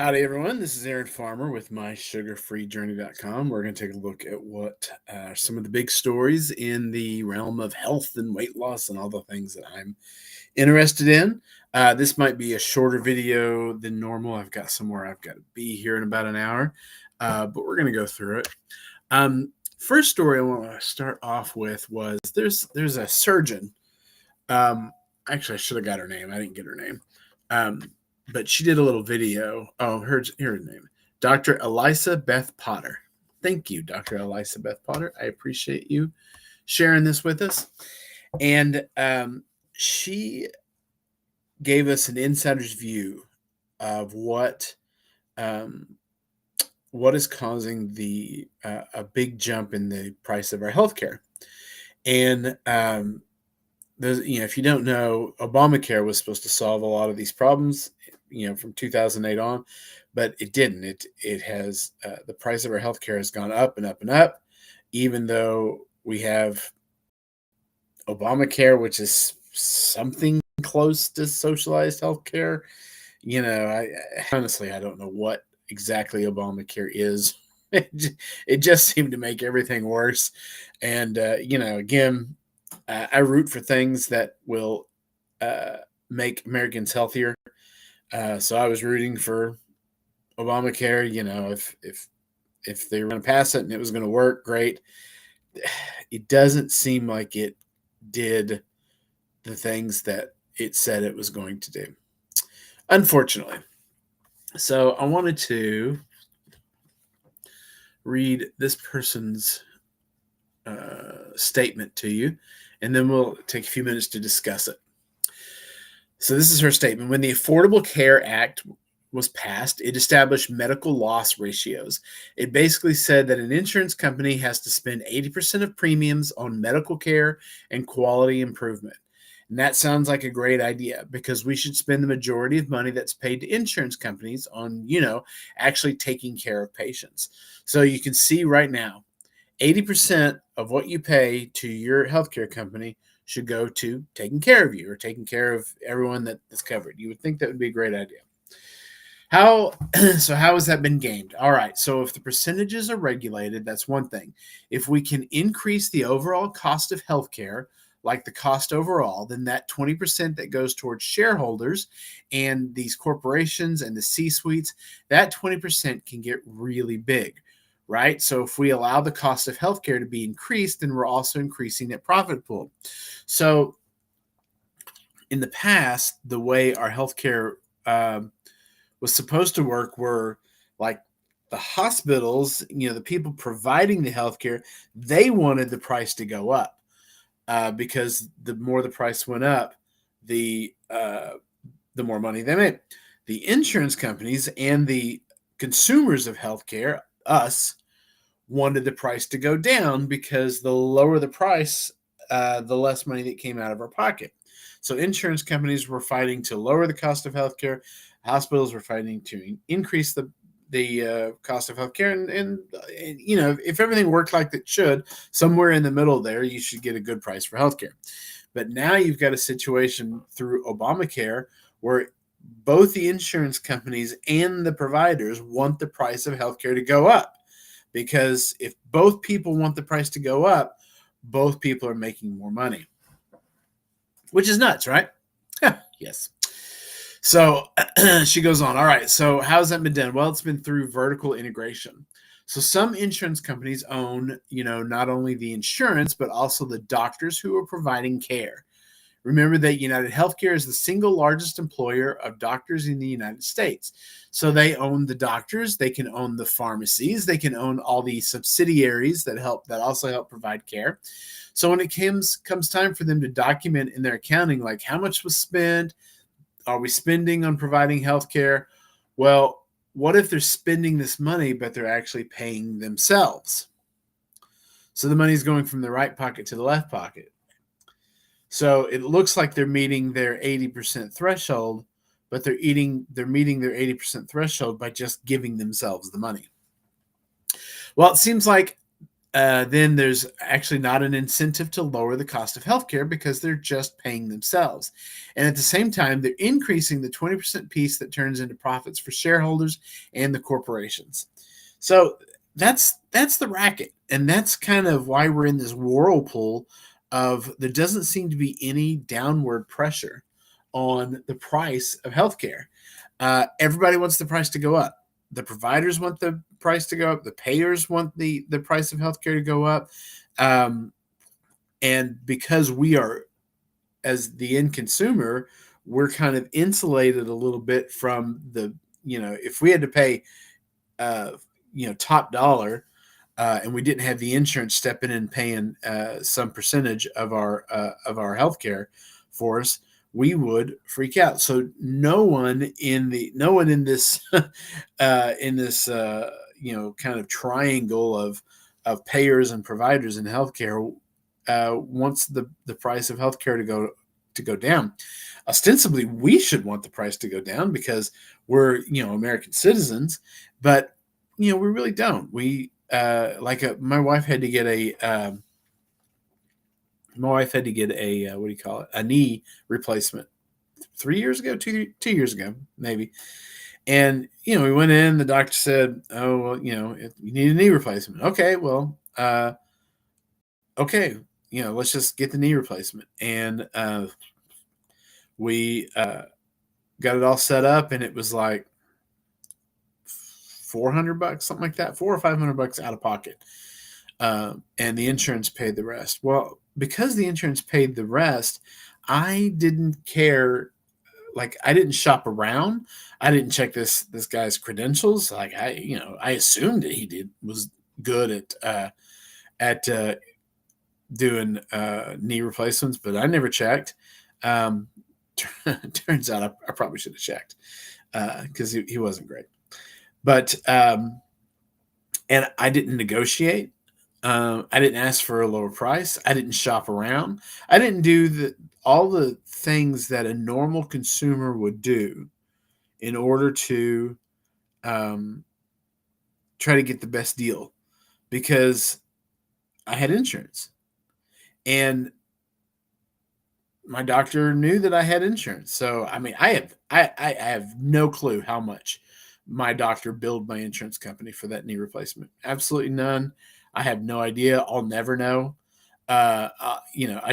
Howdy, everyone. This is Aaron Farmer with mysugarfreejourney.com. We're going to take a look at what are some of the big stories in the realm of health and weight loss and all the things that I'm interested in. This might be a shorter video than normal. I've got somewhere I've got to be here in about an hour, but we're going to go through it. First story I want to start off with was there's a surgeon. Actually, I should have got her name. I didn't get her name. But she did a little video. Oh, her name, Dr. Elisa Beth Potter. Thank you, Dr. Elisa Beth Potter. I appreciate you sharing this with us. And she gave us an insider's view of what is causing the a big jump in the price of our healthcare. And if you don't know, Obamacare was supposed to solve a lot of these problems, from 2008 on, but it didn't. It has the price of our healthcare has gone up and up and up, even though we have Obamacare, which is something close to socialized healthcare. I honestly, I don't know what exactly Obamacare is. It just seemed to make everything worse. And, again, I root for things that will make Americans healthier. So I was rooting for Obamacare. If they were going to pass it and it was going to work, great. It doesn't seem like it did the things that it said it was going to do, unfortunately. So I wanted to read this person's statement to you, and then we'll take a few minutes to discuss it. So this is her statement. When the Affordable Care Act was passed, it established medical loss ratios. It basically said that an insurance company has to spend 80% of premiums on medical care and quality improvement. And that sounds like a great idea, because we should spend the majority of money that's paid to insurance companies on, actually taking care of patients. So you can see right now, 80% of what you pay to your healthcare company should go to taking care of you or taking care of everyone that is covered. You would think that would be a great idea. How has that been gamed? All right. So if the percentages are regulated, that's one thing. If we can increase the overall cost of healthcare, like the cost overall, then that 20% that goes towards shareholders and these corporations and the C-suites, that 20% can get really big, right? So if we allow the cost of healthcare to be increased, then we're also increasing that profit pool. So in the past, the way our healthcare was supposed to work were like the hospitals, the people providing the healthcare, they wanted the price to go up because the more the price went up, the more money they made. The insurance companies and the consumers of healthcare, us, wanted the price to go down, because the lower the price, the less money that came out of our pocket. So insurance companies were fighting to lower the cost of healthcare. Hospitals were fighting to increase the cost of healthcare. And if everything worked like it should, somewhere in the middle there, you should get a good price for healthcare. But now you've got a situation through Obamacare where both the insurance companies and the providers want the price of healthcare to go up. Because if both people want the price to go up, both people are making more money, which is nuts, right? Yes. So she goes on. All right. So how's that been done? Well, it's been through vertical integration. So some insurance companies own, not only the insurance, but also the doctors who are providing care. Remember that United Healthcare is the single largest employer of doctors in the United States. So they own the doctors, they can own the pharmacies, they can own all the subsidiaries that also help provide care. So when it comes time for them to document in their accounting, like how much was spent, are we spending on providing healthcare? Well, what if they're spending this money, but they're actually paying themselves? So the money's going from the right pocket to the left pocket. So it looks like they're meeting their 80% threshold, but they're meeting their 80% threshold by just giving themselves the money. Well, it seems like then there's actually not an incentive to lower the cost of healthcare because they're just paying themselves. And at the same time, they're increasing the 20% piece that turns into profits for shareholders and the corporations. So that's the racket. And that's kind of why we're in this whirlpool of there doesn't seem to be any downward pressure on the price of healthcare. Everybody wants the price to go up. The providers want the price to go up. The payers want the price of healthcare to go up. And because we are, as the end consumer, we're kind of insulated a little bit from the, if we had to pay, top dollar, and we didn't have the insurance stepping in and paying some percentage of our healthcare for us, we would freak out. So no one in this kind of triangle of payers and providers in healthcare wants the price of healthcare to go down. Ostensibly, we should want the price to go down because we're American citizens, but we really don't. We my wife had to get a what do you call it, a knee replacement 3 years ago, 2 years ago maybe. And we went in, the doctor said, oh well, you need a knee replacement. Okay, well, okay, let's just get the knee replacement. And we got it all set up, and it was like $400, something like that, $400 or $500 out of pocket. And the insurance paid the rest. Well, because the insurance paid the rest, I didn't care. Like, I didn't shop around. I didn't check this guy's credentials. Like, I assumed that he was good at doing knee replacements, but I never checked. Turns out I probably should have checked because he wasn't great. But and I didn't negotiate. I didn't ask for a lower price. I didn't shop around. I didn't do all the things that a normal consumer would do in order to try to get the best deal, because I had insurance, and my doctor knew that I had insurance. So I mean, I have no clue how much my doctor billed my insurance company for that knee replacement. Absolutely none. I have no idea. I'll never know. I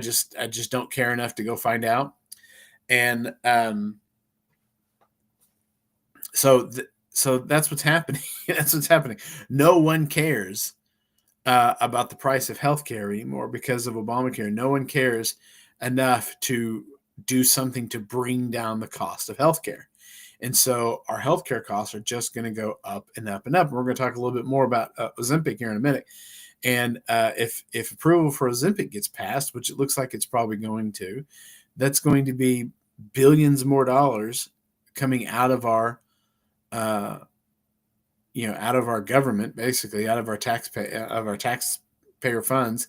just don't care enough to go find out. And so that's what's happening. That's what's happening. No one cares about the price of healthcare anymore because of Obamacare. No one cares enough to do something to bring down the cost of healthcare. And so our healthcare costs are just going to go up and up and up. And we're going to talk a little bit more about Ozempic here in a minute. And if approval for Ozempic gets passed, which it looks like it's probably going to, that's going to be billions more dollars coming out of our, out of our government, basically out of our taxpayer funds,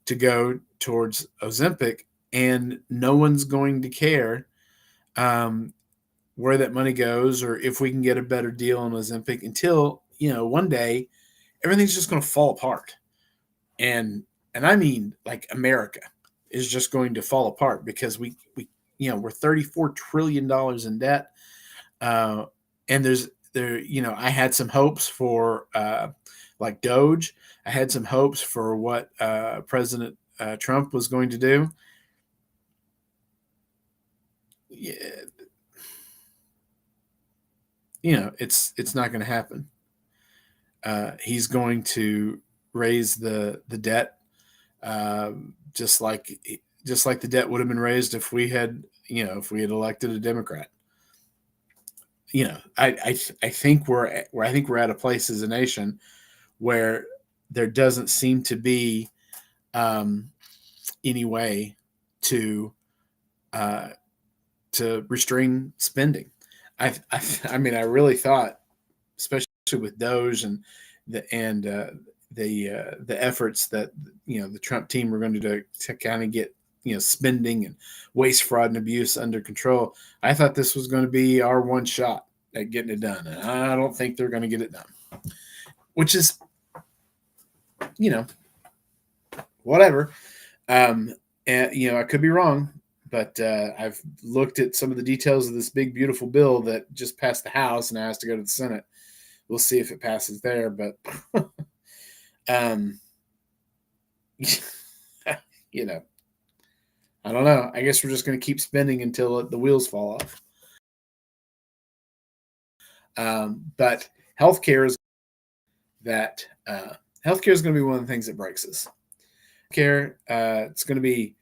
to go towards Ozempic, and no one's going to care where that money goes or if we can get a better deal on Ozempic until one day everything's just going to fall apart. And I mean, like, America is just going to fall apart because we're $34 trillion in debt. And I had some hopes for like Doge. I had some hopes for what President Trump was going to do. Yeah, it's not going to happen. He's going to raise the debt, just like the debt would have been raised if we had elected a Democrat. I think we're at a place as a nation where there doesn't seem to be any way to restrain spending. I mean, I really thought, especially with Doge and the efforts that the Trump team were going to do to kind of get spending and waste, fraud, and abuse under control. I thought this was going to be our one shot at getting it done, and I don't think they're going to get it done. Which is, whatever. And I could be wrong, but I've looked at some of the details of this big, beautiful bill that just passed the House and has to go to the Senate. We'll see if it passes there, but um, I don't know. I guess we're just going to keep spending until the wheels fall off. But healthcare is healthcare is going to be one of the things that breaks us. It's going to be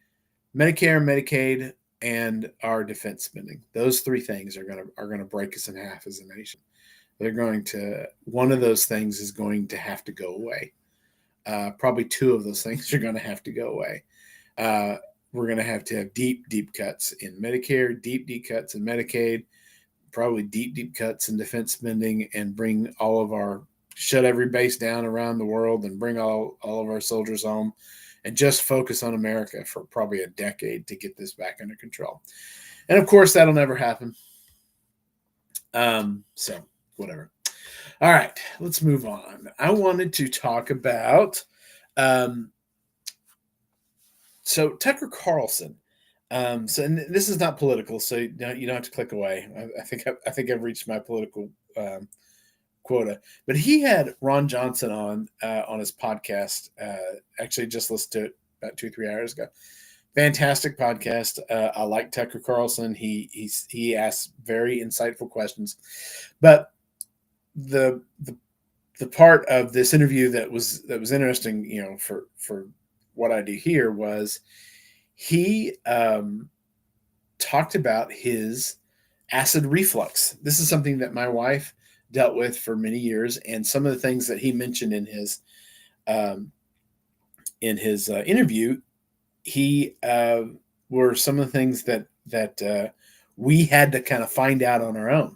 Medicare, Medicaid, and our defense spending. Those three things are going to break us in half as a nation. One of those things is going to have to go away. Probably two of those things are going to have to go away. We're going to have deep cuts in Medicare, deep cuts in Medicaid, probably deep cuts in defense spending, and shut every base down around the world and bring all of our soldiers home and just focus on America for probably a decade to get this back under control. And of course, that'll never happen. So whatever. All right, let's move on. I wanted to talk about, so Tucker Carlson. And this is not political, so you don't have to click away. I think I've reached my political quota. But he had Ron Johnson on his podcast. Actually, just listened to it about 2-3 hours ago. Fantastic podcast. I like Tucker Carlson. He asks very insightful questions. But the part of this interview that was interesting, for what I do here, was he talked about his acid reflux. This is something that my wife dealt with for many years, and some of the things that he mentioned in his interview, were some of the things that we had to kind of find out on our own.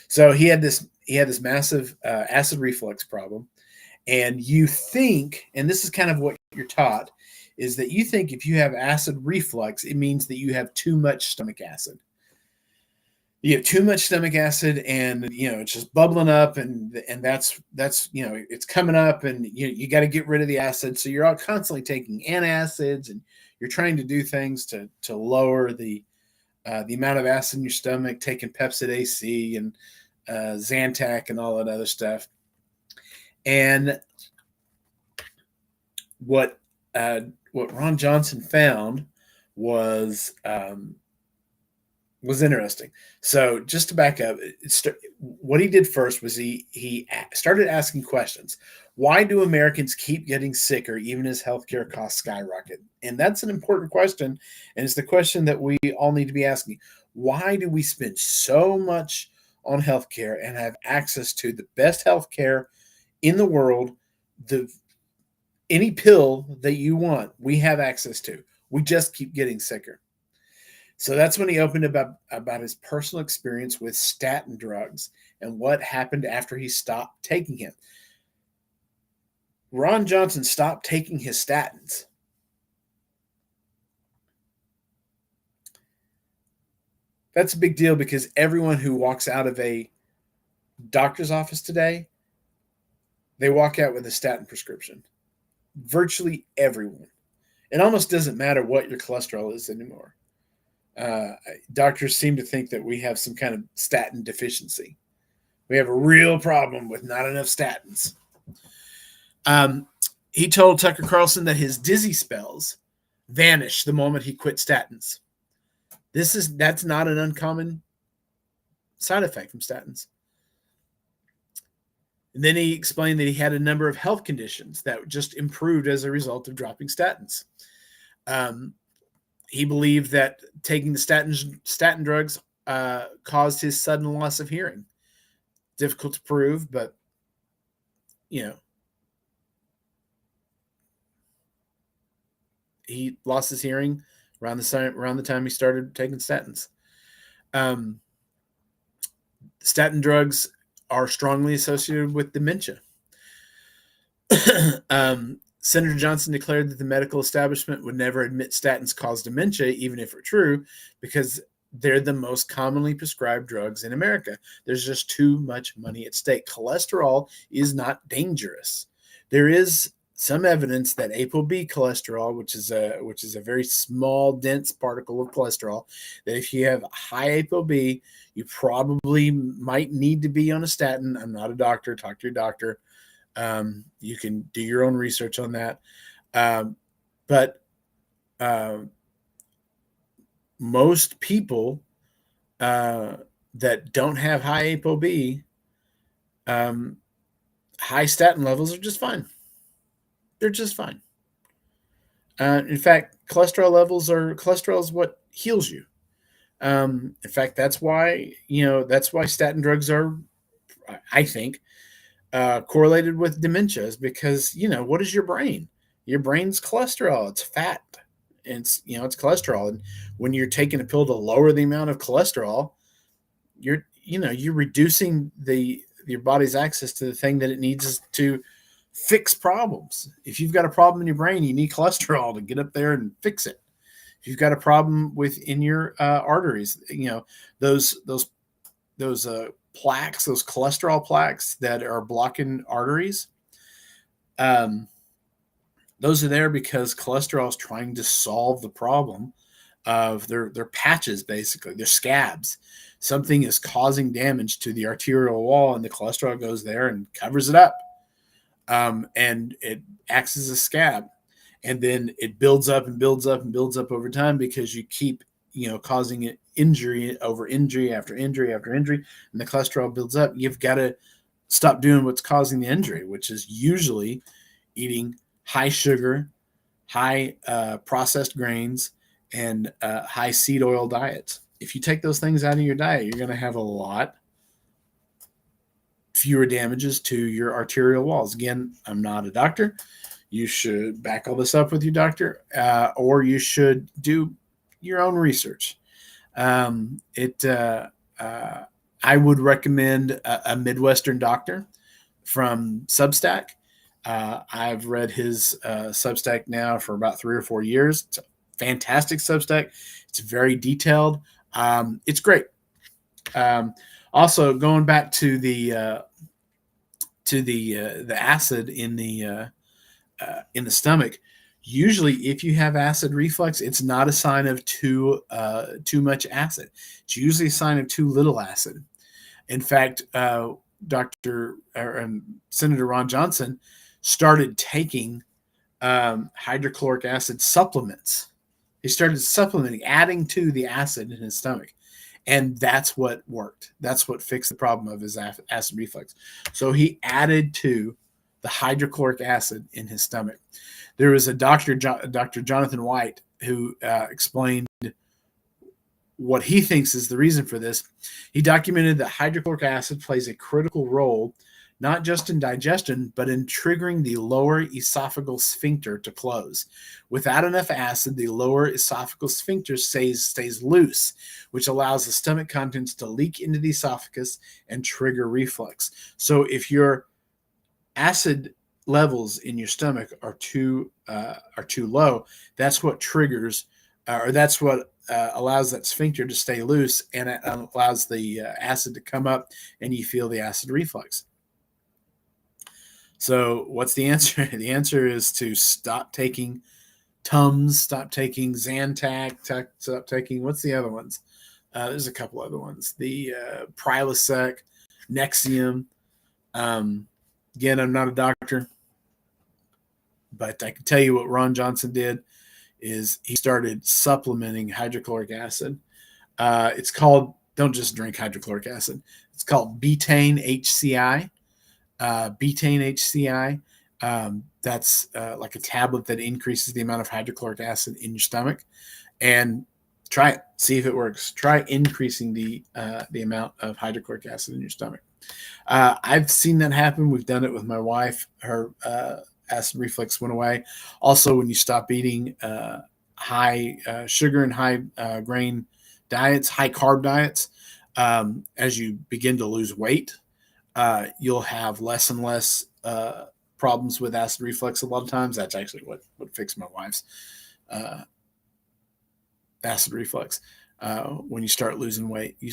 So he had this massive acid reflux problem, and you think, and this is kind of what you're taught, is that you think if you have acid reflux, it means that you have too much stomach acid. You have too much stomach acid, and it's just bubbling up, and that's it's coming up, and you got to get rid of the acid. So you're all constantly taking antacids, and you're trying to do things to lower the amount of acid in your stomach, taking Pepcid AC and Zantac and all that other stuff. And what Ron Johnson found was interesting. So just to back up, what he did first was he started asking questions. Why do Americans keep getting sicker even as healthcare costs skyrocket? And that's an important question, and it's the question that we all need to be asking. Why do we spend so much on healthcare and have access to the best healthcare in the world? Any pill that you want, we have access to. We just keep getting sicker. So that's when he opened about his personal experience with statin drugs and what happened after he stopped taking him. Ron Johnson stopped taking his statins. That's a big deal, because everyone who walks out of a doctor's office today, they walk out with a statin prescription. Virtually everyone. It almost doesn't matter what your cholesterol is anymore. Doctors seem to think that we have some kind of statin deficiency. We have a real problem with not enough statins. He told Tucker Carlson that his dizzy spells vanished the moment he quit statins. That's not an uncommon side effect from statins. And then he explained that he had a number of health conditions that just improved as a result of dropping statins. He believed that taking the statin drugs caused his sudden loss of hearing. Difficult to prove, but he lost his hearing around the time he started taking statins. Statin drugs are strongly associated with dementia. Senator Johnson declared that the medical establishment would never admit statins cause dementia, even if it were true, because they're the most commonly prescribed drugs in America. There's just too much money at stake. Cholesterol is not dangerous. There is some evidence that ApoB cholesterol, which is a very small, dense particle of cholesterol, that if you have high ApoB, you probably might need to be on a statin. I'm not a doctor. Talk to your doctor. You can do your own research on that. But most people that don't have high ApoB, high statin levels are just fine. They're just fine. In fact, cholesterol is what heals you. In fact, that's why statin drugs are, I think, correlated with dementia, is because what is your brain? Your brain's cholesterol. It's fat. It's cholesterol, and when you're taking a pill to lower the amount of cholesterol, you're reducing your body's access to the thing that it needs to fix problems. If you've got a problem in your brain, you need cholesterol to get up there and fix it. If you've got a problem in your arteries, those plaques, those cholesterol plaques that are blocking arteries, those are there because cholesterol is trying to solve the problem of their patches, basically, their scabs. Something is causing damage to the arterial wall, and the cholesterol goes there and covers it up. And it acts as a scab. And then it builds up and builds up and builds up over time because you keep, causing it injury over injury after injury after injury, and the cholesterol builds up. You've got to stop doing what's causing the injury, which is usually eating high sugar, high processed grains, and high seed oil diets. If you take those things out of your diet, you're going to have a lot fewer damages to your arterial walls. Again, I'm not a doctor. You should back all this up with your doctor, or you should do your own research. I would recommend a Midwestern doctor from Substack. I've read his Substack now for about 3 or 4 years. It's a fantastic Substack. It's very detailed. It's great. Also, going back to the acid in the stomach, usually if you have acid reflux, it's not a sign of too much acid. It's usually a sign of too little acid. In fact, Senator Ron Johnson started taking hydrochloric acid supplements. He started supplementing, adding to the acid in his stomach. And that's what worked. That's what fixed the problem of his acid reflux. So he added to the hydrochloric acid in his stomach. There was a Dr. Jonathan White, who explained what he thinks is the reason for this. He documented that hydrochloric acid plays a critical role not just in digestion, but in triggering the lower esophageal sphincter to close. Without enough acid, the lower esophageal sphincter stays loose, which allows the stomach contents to leak into the esophagus and trigger reflux. So if your acid levels in your stomach are too low, that's what triggers, or that's what allows that sphincter to stay loose, and it allows the acid to come up, and you feel the acid reflux. So what's the answer? The answer is to stop taking Tums, stop taking Zantac, stop taking, what's the other ones? There's a couple other ones. The Prilosec, Nexium. Again, I'm not a doctor, but I can tell you what Ron Johnson did is he started supplementing hydrochloric acid. It's called, don't just drink hydrochloric acid. It's called betaine HCI. Betaine HCI. That's like a tablet that increases the amount of hydrochloric acid in your stomach. And try it. See if it works. Try increasing the amount of hydrochloric acid in your stomach. I've seen that happen. We've done it with my wife. Her acid reflux went away. Also, when you stop eating high sugar and high grain diets, high carb diets, as you begin to lose weight, you'll have less and less problems with acid reflux. A lot of times, that's actually what fixed my wife's acid reflux. When you start losing weight, you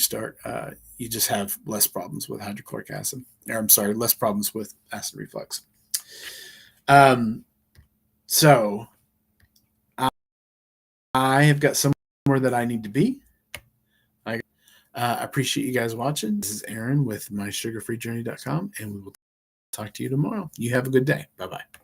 just have less problems with hydrochloric acid. Or I'm sorry, less problems with acid reflux. So I have got somewhere that I need to be. I appreciate you guys watching. This is Aaron with mysugarfreejourney.com, and we will talk to you tomorrow. You have a good day. Bye-bye.